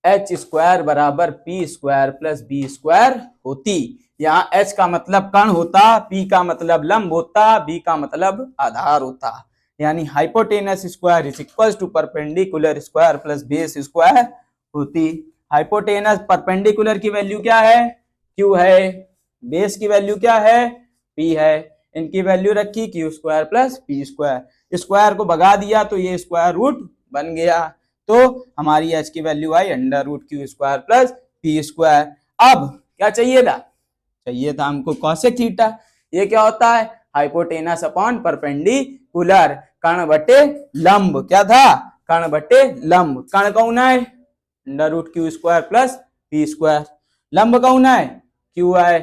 एच स्क्वायर बराबर P square plus B square होती। यहाँ एच का मतलब कर्ण होता, पी का मतलब लंब होता, बी का मतलब आधार होता, यानी hypotenuse square is equal to perpendicular square plus base square होती। हाइपोटेनस परपेंडिकुलर की वैल्यू क्या है, क्यू है, बेस की वैल्यू क्या है, पी है, इनकी वैल्यू रखी Q square plus P square, square को भगा दिया तो ये स्क्वायर रूट बन गया, तो हमारी एच की वैल्यू आई under root Q square plus P square. अब क्या चाहिए था, चाहिए था हमको कॉसेक थीटा। ये क्या होता है, हाइपोटेनस अपॉन परपेंडिकुलर, कर्ण बटे लंब, क्या था कर्ण बटे लंब, कर्ण कौन है under root Q square plus P square, लंब कौन है क्यू है,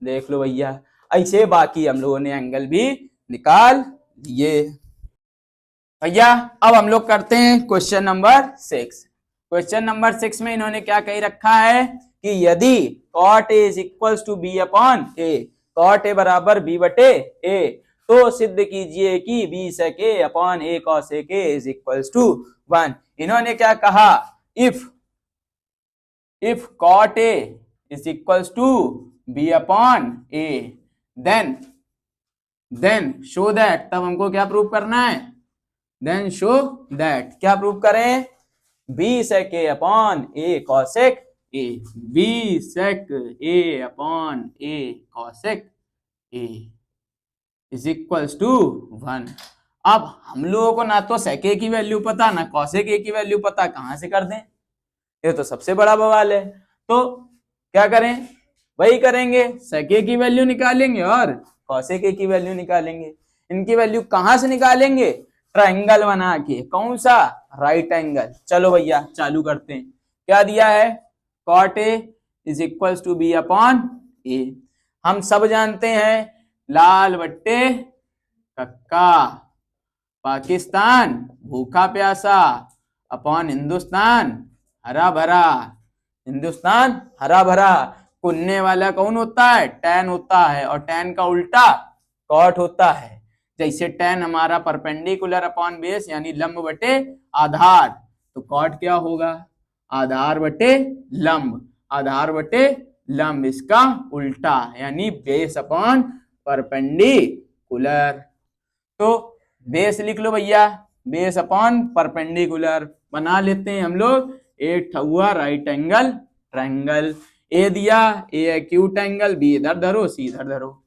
देख लो भैया। ऐसे बाकी हम लोगों ने एंगल भी निकाल लिए भैया। अब हम लोग करते हैं क्वेश्चन नंबर 6। क्वेश्चन नंबर 6 में इन्होंने क्या कही रखा है कि यदि cot a is equal to B upon A, cot a बराबर बी बटे ए, तो सिद्ध कीजिए कि B sec a upon A cos a के इज इक्वल टू 1। इन्होंने क्या कहा, if if cot A is equals to B upon A, then show that, तब हमको क्या प्रूव करना है, देन शो दैट, क्या प्रूव करें, B sec A upon A cosec A, B sec A upon A cosec A is equals to 1। अब हम लोगों को ना तो सेक ए की वैल्यू पता ना कॉसेक ए की वैल्यू पता, कहां से कर दें, ये तो सबसे बड़ा बवाल है। तो क्या करें, वही करेंगे, सेक ए की वैल्यू निकालेंगे और कॉसेक ए की वैल्यू निकालेंगे। इनकी वैल्यू कहां से निकालेंगे, ट्रायंगल बना के, कौन सा, राइट एंगल। चलो भैया चालू करते हैं। क्या दिया है, cot A is equals to B upon A. हम सब जानते हैं लाल बट्टे कक्का, पाकिस्तान भूखा प्यासा अपॉन हिंदुस्तान हरा भरा, हिंदुस्तान हरा भरा। कुन्ने वाला कौन होता है, टैन होता है, और टैन का उल्टा कॉट होता है। जैसे टैन हमारा परपेंडिकुलर अपॉन बेस यानी लंब बटे आधार, तो कॉट क्या होगा, आधार बटे लंब, आधार बटे लंब, इसका उल्टा यानी बेस अपॉन परपेंडिकुलर। तो बेस लिख लो भैया, बेस अपॉन परपेंडिकुलर बना लेते हैं हम लोग। एक ठुआ राइट एंगल ट्रायंगल, ए दिया, ए एक्यूट एंगल, बी इधर धरो, सी इधर धरो,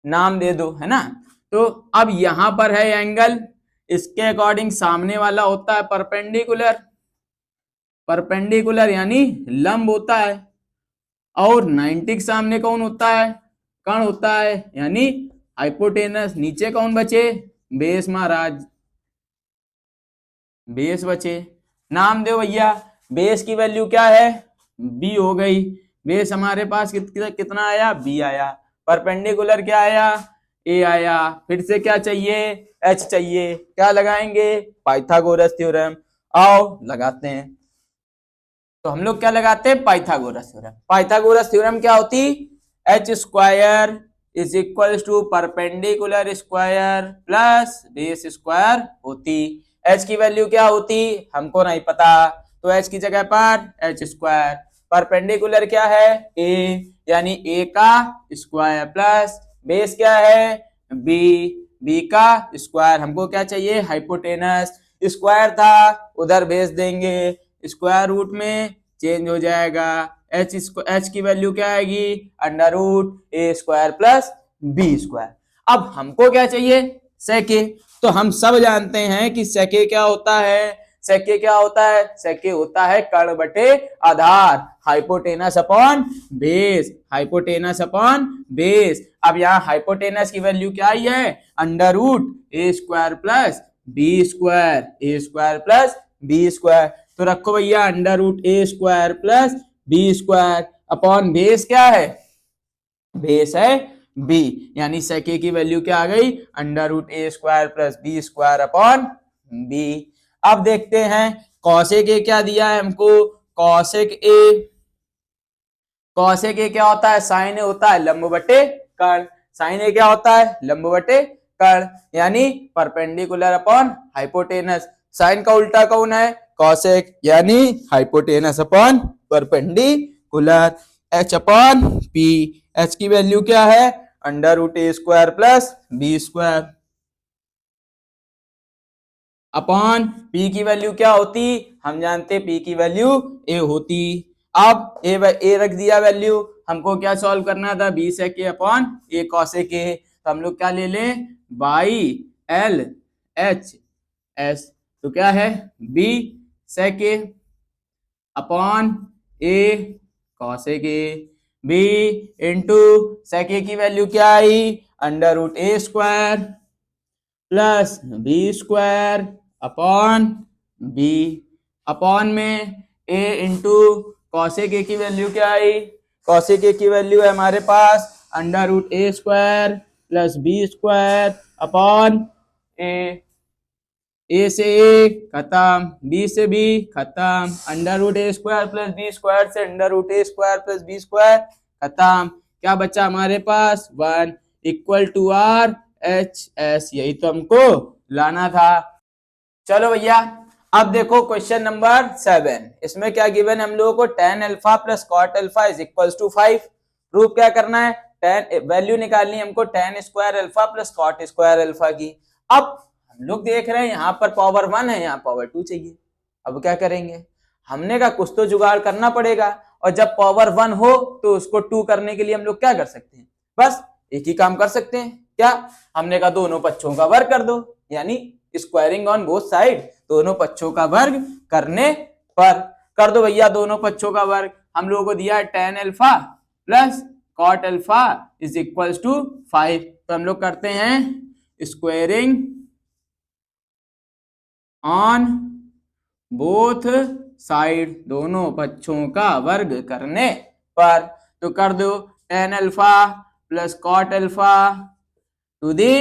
नाम दे दो, है ना। तो अब यहां पर है एंगल, इसके अकॉर्डिंग सामने वाला होता है परपेंडिकुलर, परपेंडिकुलर यानी लंब होता है, और 90 के सामने कौन होता है, कर्ण होता है यानी हाइपोटेनस। नीचे कौन बचे, बेस महाराज, बेस बचे। नाम दो भैया, बेस की वैल्यू क्या है, बी हो गई, बेस हमारे पास कितना आया, बी आया। परपेंडिकुलर क्या आया, ए आया। फिर से क्या चाहिए, एच चाहिए। क्या लगाएंगे, पाइथागोरस थ्योरम। आओ लगाते हैं। तो हम लोग क्या लगाते हैं, पाइथागोरस थ्योरम। पाइथागोरस थ्योरम क्या होती, H square is equal to perpendicular square plus base square होती। एच की वैल्यू क्या होती, हमको नहीं पता, तो एच की जगह पर एच स्क्वायर। परपेंडिकुलर क्या है, ए, यानी ए का स्क्वायर प्लस बेस क्या है, बी, बी का स्क्वायर। हमको क्या चाहिए, हाइपोटेनस। स्क्वायर था उधर बेस देंगे, स्क्वायर रूट में चेंज हो जाएगा। एच की वैल्यू क्या आएगी, under root A square plus B square. अब हमको क्या चाहिए, सेके। तो हम सब जानते हैं कि सेके क्या होता है, सेके क्या होता है, सेके होता है कर्ण बटे आधार, hypotenuse upon base, hypotenuse upon base. अब यहाँ हाइपोटेनस की वैल्यू क्या आई है, under root A square plus B square, A square plus B square. तो रखो भैया under root A square plus B square upon base क्या है, बेस है बी, यानी सेके की वैल्यू क्या आ गई, under root A square plus B square upon B. अब देखते हैं कॉसेक ए क्या दिया है हमको, कॉसेक ए, कॉसेक ए क्या होता है, साइन ए होता है लंब बटे कर्ण, साइन ए क्या होता है, लंब बटे कर्ण, यानी परपेंडिकुलर अपॉन हाइपोटेनस। साइन का उल्टा कौन है, कॉसेक, यानी hypotenuse upon perpendicular. H upon P, H की वैल्यू क्या है, under root A square plus B square upon P की वैल्यू क्या होती, हम जानते पी की वैल्यू ए होती। अब ए रख दिया वैल्यू, हमको क्या सॉल्व करना था, B sec A upon A cosec A. तो हम लोग क्या ले लें, बाई एल एच एस, तो क्या है B sec A upon A cosec A, B into sec A की वैल्यू क्या आई, under root A square plus B square upon B, upon में ए इंटू कॉसेक ए की वैल्यू क्या आई, कॉसेक ए की वैल्यू है हमारे पास under root A square plus B square upon A से ए खत्म, बी से बी खत्म, under root A square plus B square से under root A square plus B square खत्म। क्या बचा हमारे पास, 1 equal to R H S, यही तो हमको लाना था। चलो भैया अब देखो क्वेश्चन नंबर 7, इसमें क्या गिवन है हम लोगों को, tan alpha plus cot alpha is equal to 5। Proof क्या करना है, tan वैल्यू निकालनी है हमको tan square alpha plus cot square alpha की। अब हम लोग देख रहे हैं यहाँ पर पावर 1 है, यहाँ पावर 2 चाहिए। अब क्या करेंगे, हमने का कुछ तो जुगाड़ करना पड़ेगा, और जब पावर 1 हो तो उसको 2 करने के लिए हम लोग क्या कर सकते हैं, बस एक ही काम कर सकते हैं, क्या, हमने का दोनों पक्षों का वर्ग कर दो, यानी स्क्वायरिंग ऑन बोथ साइड, दोनों पक्षों का वर्ग करने पर कर दो भैया दोनों पक्षों का वर्ग। हम लोगों को दिया है tan alpha plus cot alpha is equal to 5, तो हम लोग करते हैं स्क्वायरिंग ऑन बोथ साइड, दोनों पक्षों का वर्ग करने पर, तो कर दो tan alpha plus cot alpha to the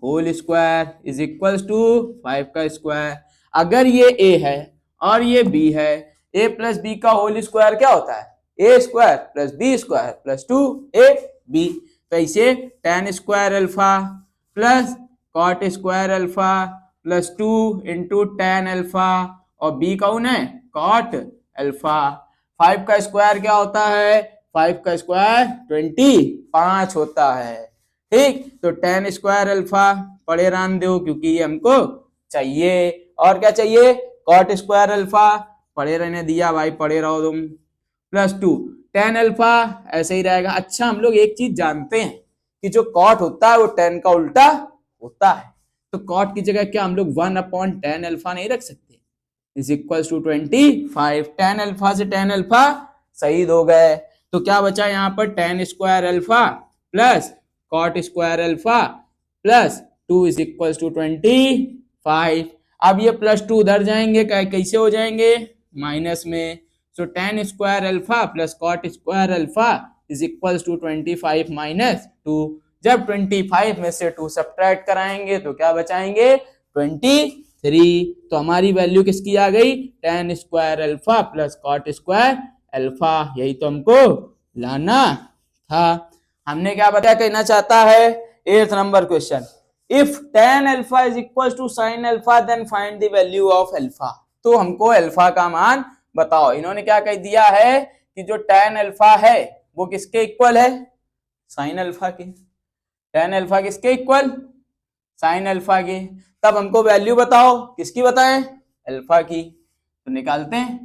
whole square is equal to 5 का स्क्वायर। अगर ये a है और ये b है, a प्लस बी का होल स्क्वायर क्या होता है, a square plus B square plus 2ab। तो इसे tan square alpha plus cot square alpha plus 2 into tan alpha, और b कौन है, कॉट अल्फा। 5 का स्क्वायर क्या होता है, 5 का स्क्वायर 25 होता है, ठीक। तो tan स्क्वायर अल्फा पढ़े रहने दो क्योंकि ये हमको चाहिए, और क्या चाहिए, कॉट स्क्वायर अल्फा पढ़े रहने दिया भाई, पढ़े रहो तुम, प्लस 2 tan अल्फा ऐसे ही रहेगा। अच्छा हम लोग एक चीज जानते हैं कि जो कॉट होता है वो tan का उल्टा होता है, तो कॉट की जगह क्या हम लोग 1/tan अल्फा नहीं रख सकते, is equal to 25। tan alpha से tan अल्फा शहीद हो गए, तो क्या बचा यहाँ पर, tan square alpha plus cot square alpha plus 2 is equal to 25। अब ये प्लस 2 उधर जाएंगे, कैसे हो जाएंगे, माइनस में, so tan square alpha plus cot square alpha is equal to 25 minus 2। जब 25 में से 2 सब्ट्रैक्ट कराएंगे तो क्या बचाएंगे, 23। तो हमारी वैल्यू किसकी आ गई, tan square alpha plus cot square alpha, यही तो हमको लाना था। हमने क्या बताया, कहना चाहता है 8th number question, if tan alpha is equal to sin alpha then find the value of alpha. तो हमको अल्फा का मान बताओ। इन्होंने क्या कह दिया है कि जो tan अल्फा है वो किसके इक्वल है, sin अल्फा के। tan अल्फा किसके इक्वल, sin अल्फा के। तब हमको वैल्यू बताओ, किसकी बताएं, अल्फा की, तो निकालते हैं।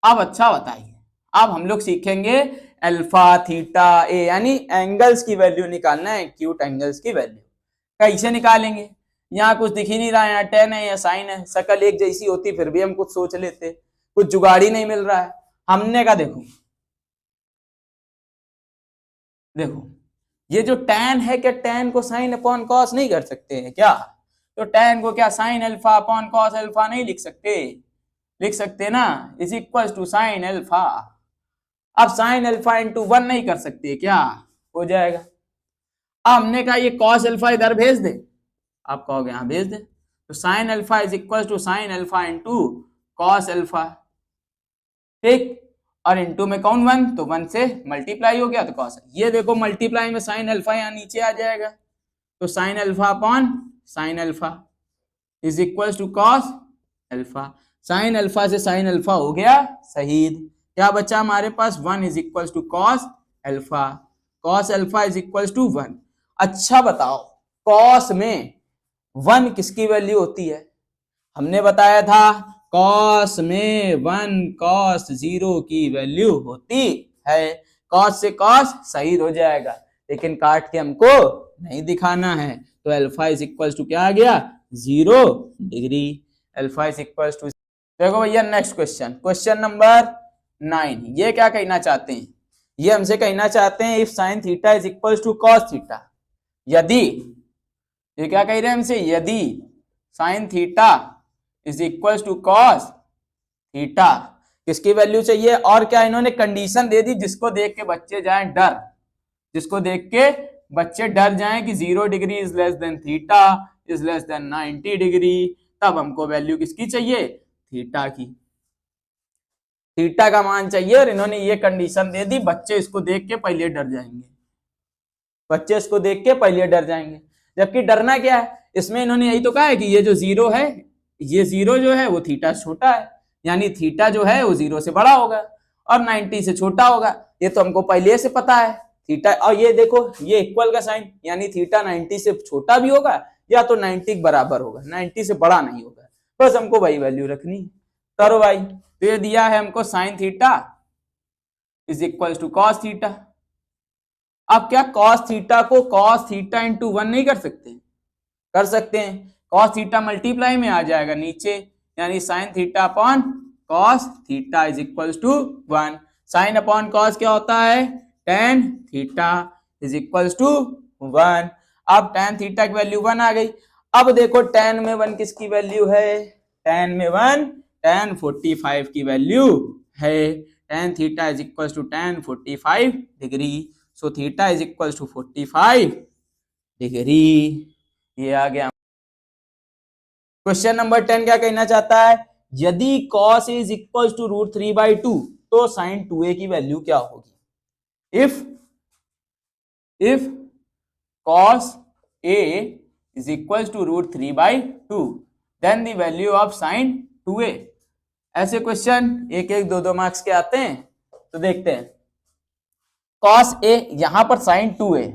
अब अच्छा बताइए, अब हम लोग सीखेंगे अल्फा थीटा ए, यानी एंगल्स की वैल्यू निकालना है, एक्यूट एंगल्स की वैल्यू कैसे निकालेंगे। यहाँ कुछ दिख ही नहीं रहा है, यहाँ tan है या sin है, शक्ल एक जैसी होती फिर भी हम कुछ सोच लेते, कुछ जुगाड़ी नहीं मिल रहा है। हमने कहा देखो ये जो tan है, क्या tan को sin अपॉन cos नहीं कर सकते हैं क्या, तो tan को क्या sin alpha upon cos alpha नहीं लिख सकते, लिख सकते ना, is equal to sin alpha. अब sin अल्फा इंटू 1 नहीं कर सकते क्या, हो जाएगा। अब हमने कहा ये cos अल्फा इधर भेज दे, आप कहोगे हाँ भेज दे, तो sin alpha is equal to sin alpha into cos alpha, ठीक, और इंटू में कौन 1, तो 1 से मल्टीप्लाई हो गया तो cos, ये देखो मल्टीप्लाई में sin अल्फा यहाँ नीचे आ जाएगा, तो sin alpha upon sin alpha is equal to cos alpha. sin alpha से sin अल्फा हो गया शहीद, क्या बचा हमारे पास, 1 is equal to cos alpha, cos alpha is equal to 1। अच्छा बताओ cos में 1 किसकी वैल्यू होती है, हमने बताया था cos में 1 cos 0 की वैल्यू होती है। cos से cos शहीद हो जाएगा, लेकिन काट के हमको नहीं दिखाना है, तो अल्फा इज इक्वल टू क्या आ गया, 0 degree. Alpha is equal to, देखो भैया नेक्स्ट क्वेश्चन, क्वेश्चन नंबर 9, ये क्या कहना चाहते हैं, ये हमसे कहना चाहते हैं if sin theta is equal to cos theta, यदि, ये क्या कह रहे हैं हमसे, यदि sin theta is equal to cos theta, किसकी वैल्यू चाहिए, और क्या इन्होंने कंडीशन दे दी जिसको देख के बच्चे जाएं डर, जिसको देख के बच्चे डर जाएं कि 0 degree is less than theta is less than 90 degree, तब हमको वैल्यू किसकी चाहिए, थीटा की, थीटा का मान चाहिए, और इन्होंने ये कंडीशन दे दी, बच्चे इसको देख के पहले डर जाएंगे, बच्चे इसको देख के पहले डर जाएंगे। जबकि डरना क्या है, इसमें इन्होंने यही तो कहा है कि ये जो 0 है ये 0 जो है वो थीटा से छोटा है, यानी थीटा जो है वो 0 से बड़ा होगा और 90 से छोटा होगा। ये तो हमको पहले से पता है थीटा। और ये देखो ये इक्वल का साइन, यानी थीटा 90 से छोटा भी होगा या तो 90 के बराबर होगा, 90 से बड़ा नहीं होगा। बस हमको वही वैल्यू रखनी है। करो भाई। तो ये दिया है हमको sine theta is equal to cos theta. अब क्या कॉस थीटा को कॉस थीटा इंटू 1 नहीं कर सकते? कर सकते हैं। कॉस थीटा मल्टीप्लाई में आ जाएगा नीचे, यानी sine theta upon cos theta is equal to 1। Sine upon cos क्या होता है? Tan theta is equal to 1। अब टेन थीटा की वैल्यू 1 आ गई। अब देखो टेन में 1 किसकी वैल्यू है? टेन में 1 टेन 45 की वैल्यू है। Tan theta is equal to tan 45 degree. So theta is equal to 45 degree. ये आ गया। क्वेश्चन नंबर 10 क्या कहना चाहता है? यदि cos इज इक्वल टू √3/2 तो sin 2a की वैल्यू क्या होगी? if cos a is equals to √3/2 then the value of sin 2a। ऐसे क्वेश्चन एक एक दो मार्क्स के आते हैं। तो देखते हैं cos a, यहां पर sin 2a,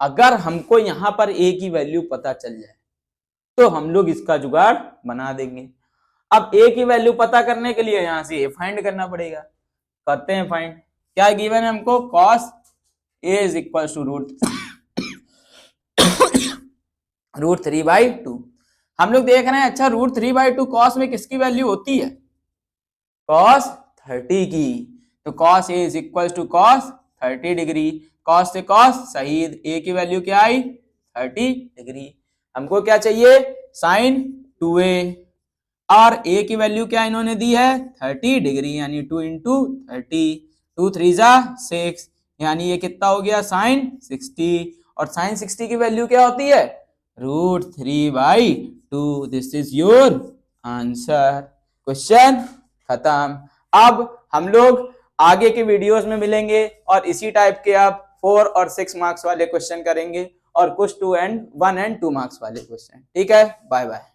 अगर हमको यहां पर a की वैल्यू पता चल जाए तो हम लोग इसका जुगाड़ बना देंगे। अब a की वैल्यू पता करने के लिए यहां से a फाइंड करना पड़ेगा। करते हैं फाइंड। क्या गिवन है हमको? cos a is equal to √3/2। हम लोग देख रहे हैं अच्छा √3/2 cos में किसकी वैल्यू होती है? cos 30 की। तो cos a is equal to cos 30 degree. cos से cos सही, a की वैल्यू क्या आई? 30 डिग्री। हमको क्या चाहिए? sin 2a। और a की वैल्यू क्या इन्होंने दी है? 30 डिग्री, यानी 2 इंटू 30, 2 3 6, यानी ये कितना हो गया? sin 60। और sin 60 की वैल्यू क्या होती है? √3/2। This is your answer. Question खत्म। अब हम लोग आगे के वीडियोस में मिलेंगे और इसी टाइप के आप 4 और 6 मार्क्स वाले क्वेश्चन करेंगे और कुछ 1 and 2 मार्क्स वाले क्वेश्चन। ठीक है, बाय बाय।